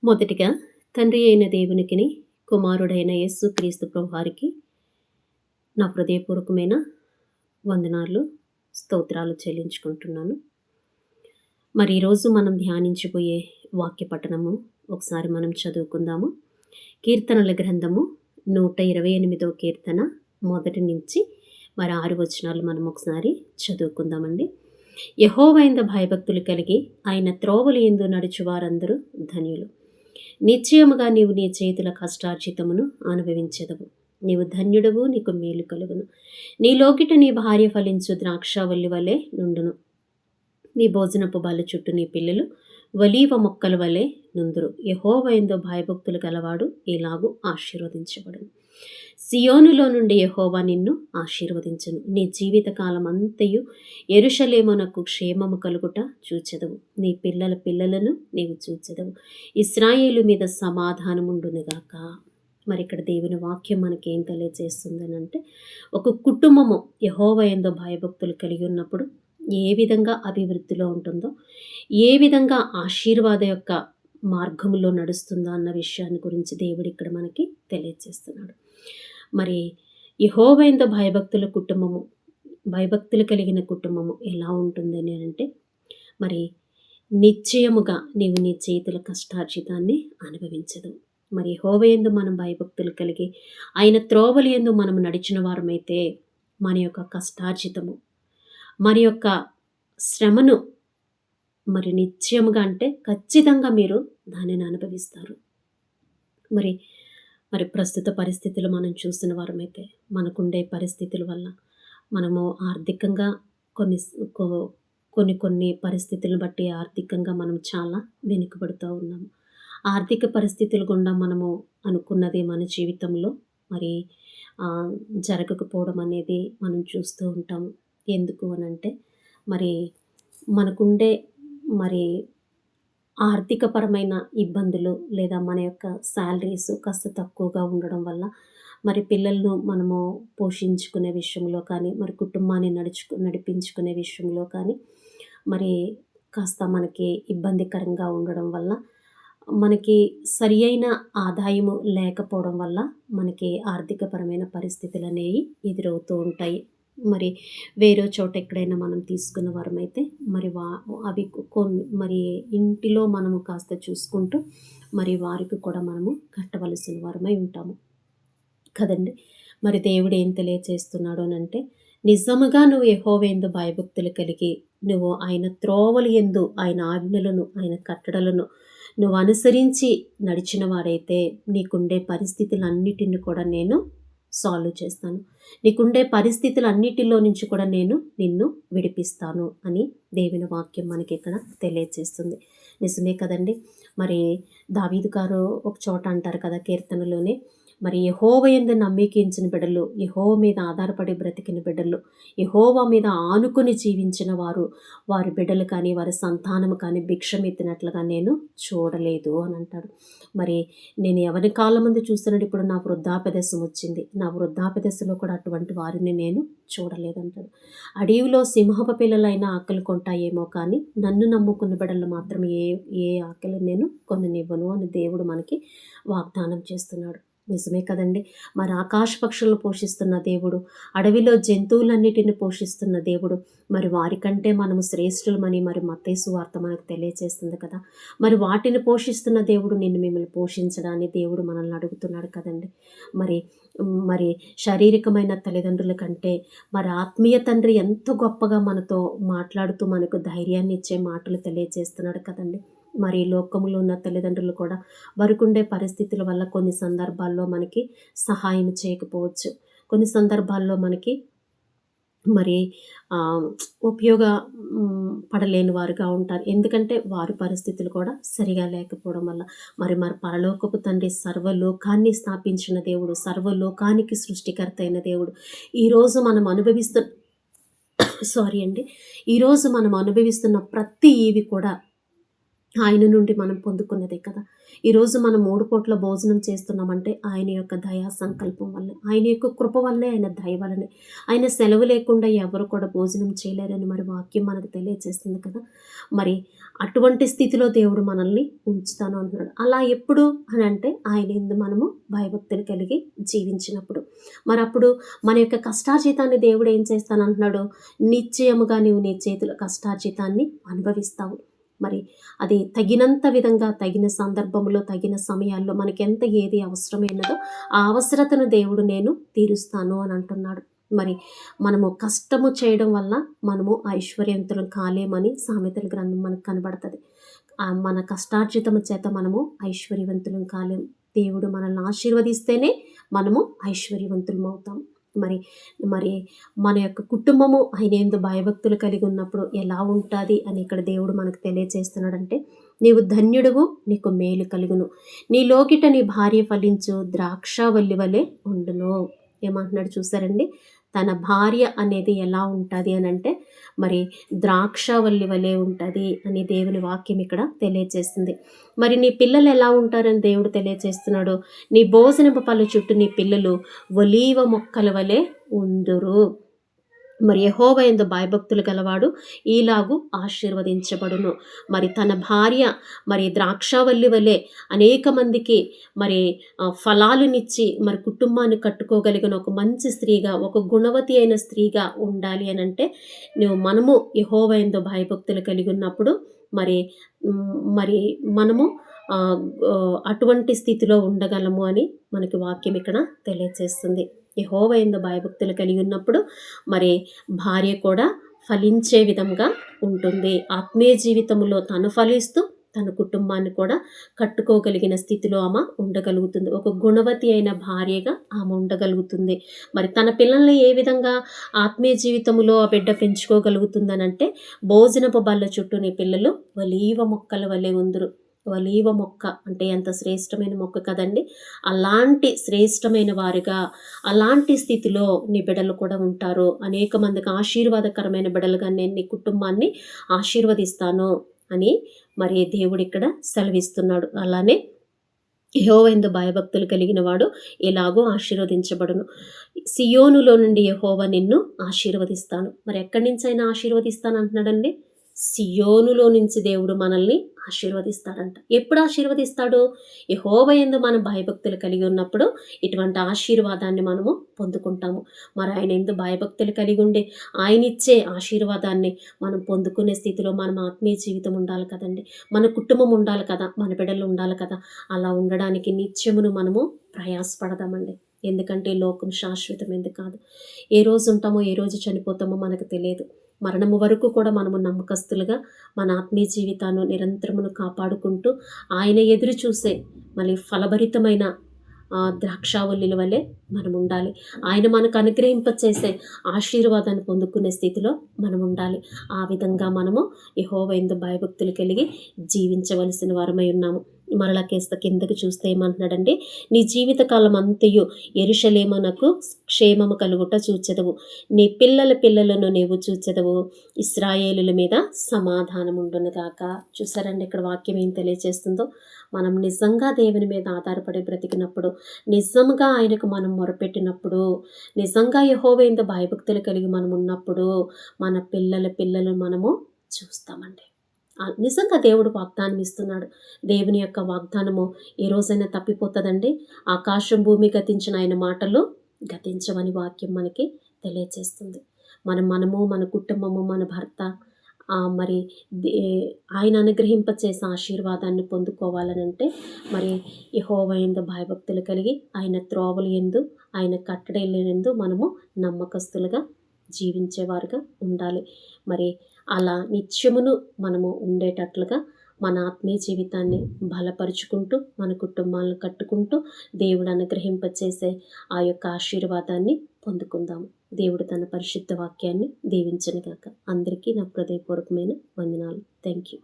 మొదటిగా తండ్రి అయిన దేవునికిని, కుమారుడైన యేసుక్రీస్తు ప్రభువారికి నా హృదయపూర్వకమైన వందనాలు, స్తోత్రాలు చెల్లించుకుంటున్నాను. మరి ఈరోజు మనం ధ్యానించబోయే వాక్య పఠనము ఒకసారి మనం చదువుకుందాము. కీర్తనల గ్రంథము 128వ కీర్తన మొదటి నుంచి మరి 6 వచనాలు మనం ఒకసారి చదువుకుందామండి. యెహోవాయందు భయభక్తులు కలిగి ఆయన త్రోవలు యందు నడుచు వారందరూ ధన్యులు. నిశ్చయముగా నీవు నీ చేతుల కష్టార్జితమును అనుభవించెదవు. నీవు ధన్యుడవు, నీకు మేలు కలుగును. నీ లోకిట నీ భార్య ఫలించు ద్రాక్షావల్లి వలె నుండును. నీ భోజనపు బల్ల చుట్టూ నీ పిల్లలు ఒలీవ మొక్కల వలె నుందురు. యెహోవాయందు భయభక్తులు గలవాడు ఇలాగు ఆశీర్వదించబడును. సియోనులో నుండి యెహోవా నిన్ను ఆశీర్వదించును. నీ జీవితకాలం అంతయు యెరూషలేమునకు క్షేమము కలుగుట చూచెదవు. నీ పిల్లల పిల్లలను నీవు చూచెదవు. ఇశ్రాయేలు మీద సమాధానముండునుగాక. మరి ఇక్కడ దేవుని వాక్యం మనకి ఏం తెలియజేస్తుందనంటే, ఒక కుటుంబము యెహోవాయందు భయభక్తులు కలిగి ఉన్నప్పుడు ఏ విధంగా అభివృద్ధిలో ఉంటుందో, ఏ విధంగా ఆశీర్వాద యొక్క మార్గంలో నడుస్తుందో అన్న విషయాన్ని గురించి దేవుడు ఇక్కడ మనకి తెలియజేస్తున్నాడు. మరి యెహోవాయందు భయభక్తులు కలిగిన కుటుంబము ఎలా ఉంటుందని అంటే, మరి నిశ్చయముగా నీవు నీ చేతుల కష్టార్జితాన్ని అనుభవించదు. మరి యెహోవాయందు మనం భయభక్తులు కలిగి ఆయన త్రోవల యందు మనం నడిచిన వారమైతే మన యొక్క కష్టార్జితము, మన యొక్క శ్రమను మరి నిశ్చయముగా అంటే ఖచ్చితంగా మీరు దానిని అనుభవిస్తారు. మరి మరి ప్రస్తుత పరిస్థితులు మనం చూస్తున్న వారమైతే మనకుండే పరిస్థితుల వల్ల మనము ఆర్థికంగా కొన్ని కొన్ని పరిస్థితులను బట్టి ఆర్థికంగా మనం చాలా వెనుకబడుతూ ఉన్నాము. ఆర్థిక పరిస్థితుల గుండా మనము అనుకున్నది మన జీవితంలో మరి జరగకపోవడం అనేది మనం చూస్తూ ఉంటాము. ఎందుకు అనంటే, మరి మనకుండే మరి ఆర్థికపరమైన ఇబ్బందులు లేదా మన యొక్క శాలరీస్ కాస్త తక్కువగా ఉండడం వల్ల మరి పిల్లలను మనము పోషించుకునే విషయంలో కానీ, మరి కుటుంబాన్ని నడిపించుకునే విషయంలో కానీ మరి కాస్త మనకి ఇబ్బందికరంగా ఉండడం వల్ల, మనకి సరి అయిన ఆదాయము లేకపోవడం వల్ల మనకి ఆర్థికపరమైన పరిస్థితులు అనేవి ఎదురవుతూ ఉంటాయి. మరి వేరే చోట ఎక్కడైనా మనం తీసుకున్న వారమైతే మరి అవి మరి ఇంటిలో మనము కాస్త చూసుకుంటూ మరి వారికి కూడా మనము కట్టవలసిన వారమై ఉంటాము కదండి. మరి దేవుడు ఏం తెలియచేస్తున్నాడు అనంటే, నిజముగా నువ్వు యెహోవాయందు భయభక్తులు కలిగి నువ్వు ఆయన త్రోవలు యందు ఆయన ఆజ్ఞలను, ఆయన కట్టడలను నువ్వు అనుసరించి నడిచిన వారైతే నీకుండే పరిస్థితులన్నిటిని కూడా నేను సాల్వ్ చేస్తాను. నీకుండే పరిస్థితులన్నిటిలో నుంచి కూడా నేను నిన్ను విడిపిస్తాను అని దేవుని వాక్యం మనకి ఇక్కడ తెలియజేస్తుంది. నిజమే కదండి. మరి దావీదు గారు ఒక చోట అంటారు కదా కీర్తనలోనే, మరి యెహోవాయందు నమ్మికించిన బిడ్డలు, యెహోవా మీద ఆధారపడి బ్రతికిన బిడ్డలు, యెహోవా మీద ఆనుకుని జీవించిన వారి బిడ్డలు కానీ, వారి సంతానము కానీ భిక్షమెత్తినట్లుగా నేను చూడలేదు అని అంటాడు. మరి నేను ఎవరి కాలం ముందు చూస్తున్నట్టు ఇప్పుడు నా వృద్ధాప్యదశం వచ్చింది. నా వృద్ధాప్యదశలో కూడా అటువంటి వారిని నేను చూడలేదంటాడు. అడవిలో సింహపు పిల్లలైనా ఆకలి కొంటాయేమో కానీ నన్ను నమ్ముకున్న బిడ్డలు మాత్రం ఏ ఆకలి నేను కొననివ్వను అని దేవుడు మనకి వాగ్దానం చేస్తున్నాడు. నిజమే కదండి. మరి ఆకాశ పక్షులను పోషిస్తున్న దేవుడు, అడవిలో జంతువులన్నిటిని పోషిస్తున్న దేవుడు, మరి వారికంటే మనము శ్రేష్ఠులమని మరి మత్తయి సువార్త మనకు తెలియజేస్తుంది కదా. మరి వాటిని పోషిస్తున్న దేవుడు మిమ్మల్ని పోషించడాన్ని దేవుడు మనల్ని అడుగుతున్నాడు కదండి. మరి శారీరకమైన తల్లిదండ్రుల కంటే మరి ఆత్మీయ తండ్రి ఎంతో గొప్పగా మనతో మాట్లాడుతూ మనకు ధైర్యాన్ని ఇచ్చే మాటలు తెలియజేస్తున్నాడు కదండి. మరి లోకంలో ఉన్న తల్లిదండ్రులు కూడా వారికుండే పరిస్థితుల వల్ల కొన్ని సందర్భాల్లో మనకి సహాయం చేయకపోవచ్చు. కొన్ని సందర్భాల్లో మనకి మరి పడలేని వారుగా ఉంటారు. ఎందుకంటే వారి పరిస్థితులు కూడా సరిగా లేకపోవడం వల్ల. మరి పరలోకపు తండ్రి సర్వలోకాన్ని స్థాపించిన దేవుడు, సర్వలోకానికి సృష్టికర్త అయిన దేవుడు ఈరోజు మనం ఈరోజు మనం అనుభవిస్తున్న ప్రతి ఈవి కూడా ఆయన నుండి మనం పొందుకున్నదే కదా! ఈరోజు మనం 3 పూట్ల భోజనం చేస్తున్నామంటే ఆయన యొక్క దయా సంకల్పం వల్లే. ఆయన యొక్క కృప వల్లే, ఆయన దయ వల్లనే. ఆయన సెలవు లేకుండా ఎవరు కూడా భోజనం చేయలేరని మరి వాక్యం మనకు తెలియజేస్తుంది కదా! మరి అటువంటి స్థితిలో దేవుడు మనల్ని ఉంచుతాను అంటున్నాడు. అలా ఎప్పుడు అనంటే ఆయన యందు మనము భయభక్తులు కలిగి జీవించినప్పుడు. మరప్పుడు మన యొక్క కష్టార్జితాన్ని దేవుడు ఏం చేస్తానంటున్నాడు? నిశ్చయముగా నీవు నీ చేతుల కష్టార్జితాన్ని అనుభవిస్తావు. మరి అది తగినంత విధంగా, తగిన సందర్భంలో, తగిన సమయాల్లో మనకెంత ఏది అవసరమైనదో ఆ అవసరతను దేవుడు నేను తీరుస్తాను అని అంటున్నాడు. మరి మనము కష్టము చేయడం వల్ల మనము ఐశ్వర్యవంతులం కాలేమని సామెతల గ్రంథం మనకు కనబడతది. మన కష్టార్జితము చేత మనము ఐశ్వర్యవంతులం కాలేము. దేవుడు మనల్ని ఆశీర్వదిస్తేనే మనము ఐశ్వర్యవంతులమవుతాం. మరి మరి మన యొక్క కుటుంబము ఆయన యందు భయభక్తులు కలిగి ఉన్నప్పుడు ఎలా ఉంటాది అని ఇక్కడ దేవుడు మనకు తెలియజేస్తున్నాడంటే, నీవు ధన్యుడవు, నీకు మేలు కలుగును. నీ లోగిట నీ భార్య ఫలించు ద్రాక్షావల్లి వలె ఉండును. ఏమంటున్నాడు చూసారండి? తన భార్య అనేది ఎలా ఉంటది అనంటే, మరి ద్రాక్షావల్లి వలె ఉంటది అని దేవుని వాక్యం ఇక్కడ తెలియజేస్తుంది. మరి నీ పిల్లలు ఎలా ఉంటారని దేవుడు తెలియజేస్తున్నాడు. నీ భోజనపు పళ్ళ చుట్టూ నీ పిల్లలు ఒలీవ మొక్కల వలె ఉందురు. మరి యెహోవా యందు భయభక్తులు గలవాడు ఈలాగు ఆశీర్వదించబడును. మరి తన భార్య మరి ద్రాక్షావల్లి వలె అనేక మందికి మరి ఫలాలునిచ్చి మరి కుటుంబాన్ని కట్టుకోగలిగిన ఒక మంచి స్త్రీగా, ఒక గుణవతి అయిన స్త్రీగా ఉండాలి అనంటే మనము యెహోవా యందు భయభక్తులు కలిగి ఉన్నప్పుడు మరి మరి మనము అటువంటి స్థితిలో ఉండగలము అని మనకి వాక్యం ఇక్కడ తెలియజేస్తుంది. యెహోవా యందు భయభక్తులు కలిగి ఉన్నప్పుడు మరి భార్య కూడా ఫలించే విధంగా ఉంటుంది. ఆత్మీయ జీవితంలో తను ఫలిస్తూ తన కుటుంబాన్ని కూడా కట్టుకోగలిగిన స్థితిలో ఆమె ఉండగలుగుతుంది. ఒక గుణవతి అయిన భార్యగా ఆమె ఉండగలుగుతుంది. మరి తన పిల్లల్ని ఏ విధంగా ఆత్మీయ జీవితంలో ఆ బిడ్డ పెంచుకోగలుగుతుందనంటే, భోజనపు బల్ల చుట్టూ నీ పిల్లలు ఒలీవ మొక్కల వలె ఉందురు. ఒలీవ మొక్క అంటే ఎంత శ్రేష్టమైన మొక్క కదండి! అలాంటి శ్రేష్టమైన వారుగా, అలాంటి స్థితిలో నీ బిడ్డలు కూడా ఉంటారు. అనేక మందికి ఆశీర్వాదకరమైన బిడ్డలుగా నేను నీ కుటుంబాన్ని ఆశీర్వదిస్తాను అని మరి దేవుడు ఇక్కడ సెలవిస్తున్నాడు. అలానే యెహోవా యందు భయభక్తులు కలిగిన వాడు ఎలాగో ఆశీర్వదించబడును. సియోనులో నుండి యెహోవా నిన్ను ఆశీర్వదిస్తాను. మరి ఎక్కడి నుంచి ఆయన ఆశీర్వదిస్తాను అంటున్నాడండి? సియోనులో నుంచి దేవుడు మనల్ని ఆశీర్వదిస్తాడంట. ఎప్పుడు ఆశీర్వదిస్తాడు? యెహోవా యందు మనం భయభక్తులు కలిగి ఉన్నప్పుడు ఇటువంటి ఆశీర్వాదాన్ని మనము పొందుకుంటాము. మరి ఆయన యందు భయభక్తులు కలిగి ఉండి ఆయనిచ్చే ఆశీర్వాదాన్ని మనం పొందుకునే స్థితిలో మనం ఆత్మీయ జీవితం ఉండాలి కదండి. మన కుటుంబం ఉండాలి కదా, మన బిడ్డలు ఉండాలి కదా. అలా ఉండడానికి నిత్యమును మనము ప్రయాసపడదామండి. ఎందుకంటే లోకం శాశ్వతమైనది కాదు. ఏ రోజు ఉంటామో, ఏ రోజు చనిపోతామో మనకు తెలియదు. మరణము వరకు కూడా మనము నమ్మకస్తులుగా మన ఆత్మీయ జీవితాన్ని నిరంతరమును కాపాడుకుంటూ ఆయన ఎదురు చూసే మళ్ళీ ఫలభరితమైన ద్రాక్షావల్లుల వలె మనం ఉండాలి. ఆయన మనకు అనుగ్రహింపచేసే ఆశీర్వాదాన్ని పొందుకునే స్థితిలో మనం ఉండాలి. ఆ విధంగా మనము యెహోవా యందు భయభక్తులు కలిగి జీవించవలసిన వారమై ఉన్నాము. మరలా కిందకి చూస్తే ఏమంటున్నాడండి? నీ జీవితకాలం అంతయు యెరూషలేమునకు క్షేమము కలుగుట చూచెదవు. నీ పిల్లల పిల్లలను నీవు చూచెదవు. ఇశ్రాయేలుల మీద సమాధానం ఉండును గాక. చూసారండి ఇక్కడ వాక్యం ఏం తెలియజేస్తుందో? మనం నిజంగా దేవుని మీద ఆధారపడి బ్రతికినప్పుడు, నిజంగా ఆయనకు మనం మొరపెట్టినప్పుడు, నిజంగా యెహోవా యందు భయభక్తులు కలిగి మనం ఉన్నప్పుడు మన పిల్లలు మనము చూస్తామండి. నిజంగా దేవుడు వాగ్దానం ఇస్తున్నాడు. దేవుని యొక్క వాగ్దానము ఏ రోజైనా తప్పిపోతుందండి? ఆకాశం భూమి గతించిన ఆయన మాటలు గతించవని వాక్యం మనకి తెలియజేస్తుంది. మనము మన కుటుంబము, మన భర్త మరి ఆయన అనుగ్రహింపచేసే ఆశీర్వాదాన్ని పొందుకోవాలనంటే మరి యెహోవా యందు భయభక్తులు కలిగి ఆయన త్రోవల యందు, ఆయన కట్టడల యందు మనము నమ్మకస్తులుగా జీవించేవారుగా ఉండాలి. మరి అలా నిత్యమును మనము ఉండేటట్లుగా మన ఆత్మీయ జీవితాన్ని బలపరుచుకుంటూ, మన కుటుంబాలను కట్టుకుంటూ, దేవుడు అనుగ్రహింపచేసే ఆ యొక్క ఆశీర్వాదాన్ని పొందుకుందాము. దేవుడు తన పరిశుద్ధ వాక్యాన్ని దీవించును గాక. అందరికీ నా హృదయపూర్వకమైన వందనాలు. Thank you.